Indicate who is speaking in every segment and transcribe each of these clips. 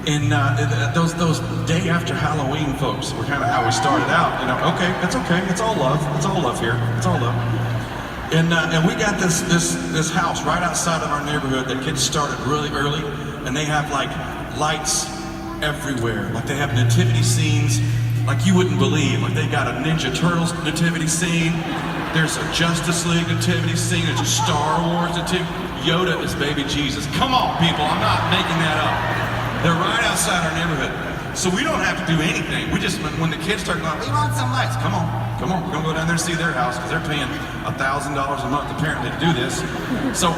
Speaker 1: And those day after Halloween folks were kind of how we started out. You know, okay, that's okay. It's all love. It's all love here. It's all love. And we got this house right outside of our neighborhood that gets started really early, and they have like lights everywhere. Like they have nativity scenes like you wouldn't believe. Like they got a Ninja Turtles nativity scene. There's a Justice League nativity scene. There's a Star Wars nativity. Yoda is baby Jesus. Come on, people. I'm not making that up. They're right outside our neighborhood. So we don't have to do anything. We just, when the kids start going, we want some lights. Come on. We're gonna go down there and see their house because they're paying $1,000 a month apparently to do this. So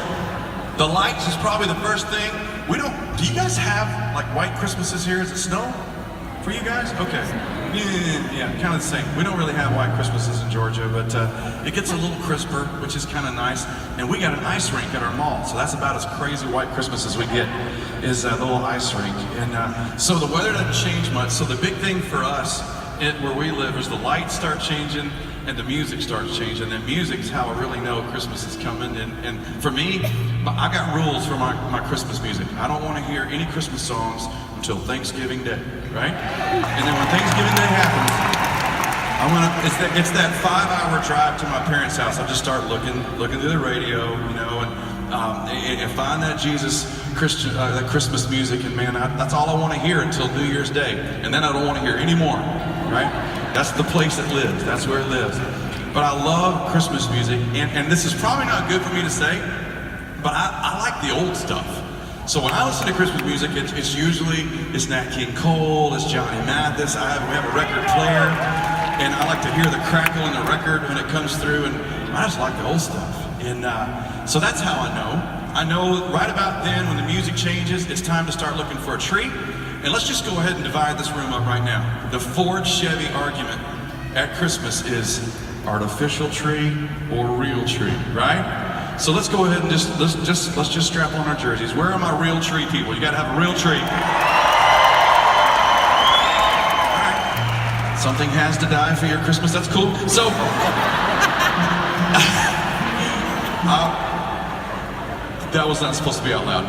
Speaker 1: the lights is probably the first thing. Do you guys have like white Christmases here? Is it snow for you guys? Okay. Yeah, kind of the same. We don't really have white Christmases in Georgia, but it gets a little crisper, which is kind of nice. And we got an ice rink at our mall, so that's about as crazy white Christmas as we get, is a little ice rink. And so the weather doesn't change much. So the big thing for us where we live is the lights start changing and the music starts changing. And music's how I really know Christmas is coming. And for me, I got rules for my Christmas music. I don't want to hear any Christmas songs until Thanksgiving Day, right? And then when Thanksgiving Day happens, it's that 5-hour drive to my parents' house. I just start looking through the radio, you know, and find that that Christmas music, and man, that's all I want to hear until New Year's Day, and then I don't want to hear any more, right? That's the place it lives. That's where it lives. But I love Christmas music, and this is probably not good for me to say, but I like the old stuff. So when I listen to Christmas music, it's usually Nat King Cole, it's Johnny Mathis. We have a record player, and I like to hear the crackle in the record when it comes through, and I just like the old stuff. And so that's how I know. I know right about then when the music changes, it's time to start looking for a tree. And let's just go ahead and divide this room up right now. The Ford Chevy argument at Christmas is artificial tree or real tree, right? So let's go ahead and let's just strap on our jerseys. Where are my real tree people? You gotta have a real tree. All right. Something has to die for your Christmas, that's cool. So, that was not supposed to be out loud.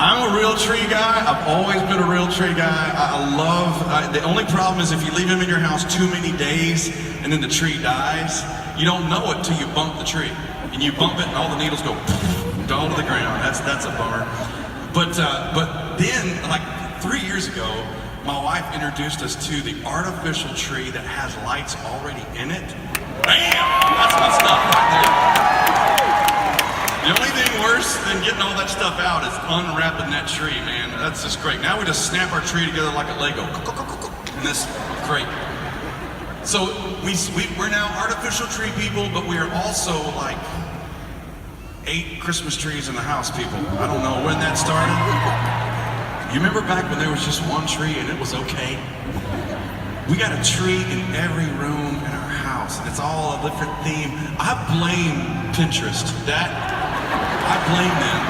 Speaker 1: I'm a real tree guy. I've always been a real tree guy. I love, the only problem is if you leave him in your house too many days and then the tree dies, you don't know it till you bump the tree. And you bump it and all the needles go down to the ground. That's a bummer. But then, like 3 years ago, my wife introduced us to the artificial tree that has lights already in it. Bam! That's my stuff right there. The only thing worse than getting all that stuff out is unwrapping that tree, man. That's just great. Now we just snap our tree together like a Lego. And this is great. So we're now artificial tree people, but we are also like 8 Christmas trees in the house people. I don't know when that started. You remember back when there was just one tree and it was okay? We got a tree in every room in our house, and it's all a different theme. I blame Pinterest. I blame them.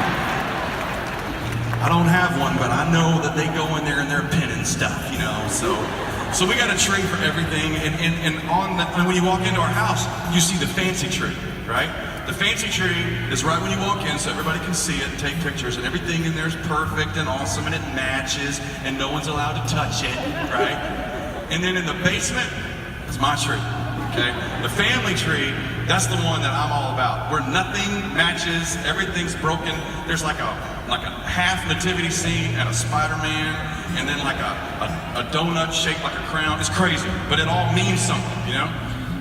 Speaker 1: I don't have one, but I know that they go in there and they're pinning stuff, you know. So we got a tree for everything, and when you walk into our house, you see the fancy tree, right? The fancy tree is right when you walk in, so everybody can see it and take pictures, and everything in there is perfect and awesome, and it matches, and no one's allowed to touch it, right? And then in the basement is my tree, okay? The family tree, that's the one that I'm all about, where nothing matches, everything's broken. There's like a half nativity scene and a Spider-Man, and then like a donut shaped like a crown. It's crazy, but it all means something, you know?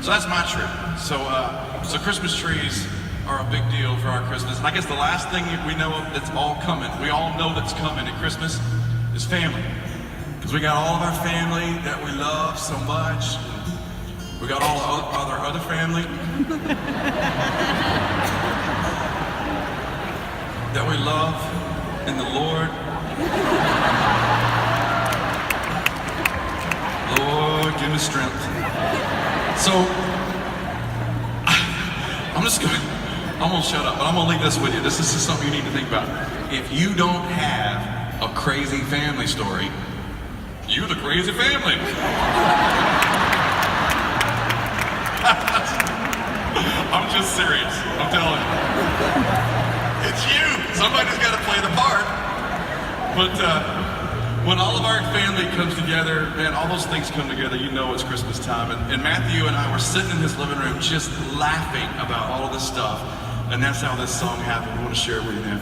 Speaker 1: So that's my tree. So Christmas trees are a big deal for our Christmas. And I guess the last thing we know of that's all coming, we all know that's coming at Christmas, is family. Because we got all of our family that we love so much. We got all our other family that we love in the Lord. Lord, give me strength. So, I'm gonna shut up, but I'm gonna leave this with you. This is just something you need to think about. If you don't have a crazy family story, you're the crazy family. I'm just serious. I'm telling you. It's you. Somebody's got to play the part. But when all of our family comes together, man, all those things come together, you know it's Christmas time. And Matthew and I were sitting in his living room just laughing about all of this stuff. And that's how this song happened. We want to share it with you now.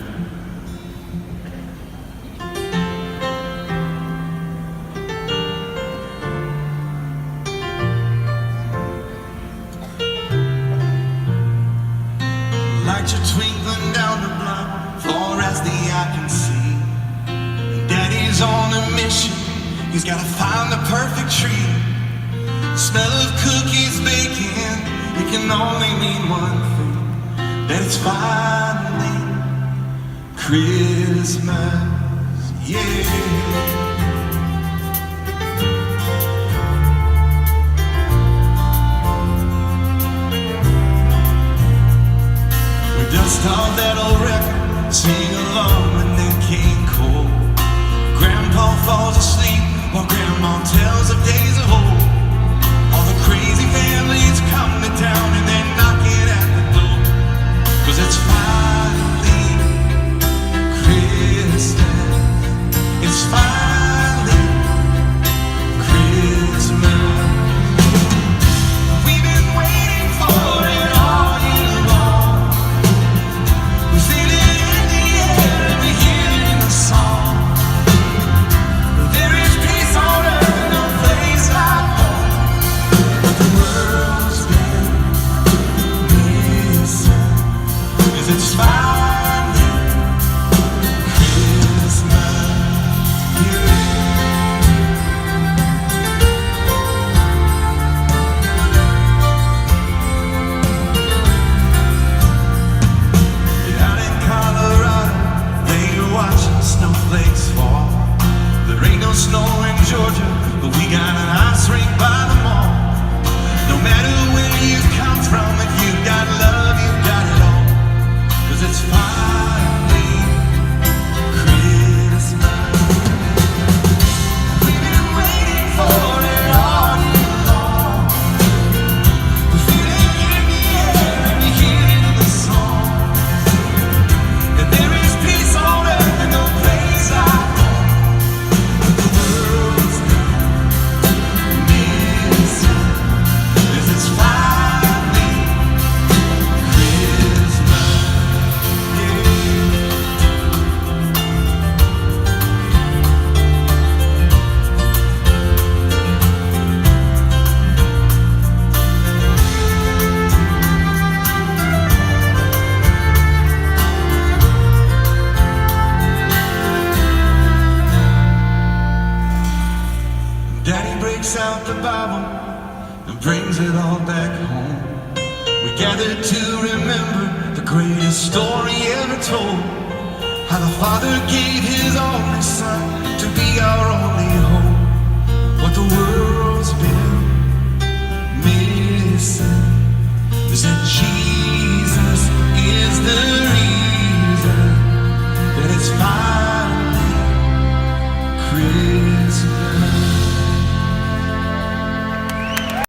Speaker 1: Lights are twinkling down the block, far as the eye can see. And Daddy's on a mission, he's gotta find the perfect tree. The smell of cookies baking, it can only mean one thing, that it's finally Christmas, yeah. Dust off that old record, sing along when they came cold. Grandpa falls asleep while Grandma tells of days of old. All the crazy families come to town and they're knocking at the door, 'cause it's finally Christmas. It's finally Christmas. We've been waiting for it all year long. We feel it in the air and we hear it in the song. There is peace on earth, no place like home. But the world's been missing, 'cause it's finally Christmas. Out in Colorado, they are watching snowflakes fall. There ain't no snow in Georgia, but we got an ice rink by the mall. No matter where you come from, if you got love, you got it all. 'Cause it's finally Christmas. We've been waiting for it all year long. We feel it in the air and we hear it in the song. And there is peace on earth and no place like home. But the world's been missing, 'cause it's finally Christmas. Daddy breaks out the Bible and brings it all back home. We gather to remember the greatest story ever told. How the Father gave His only Son to be our only hope.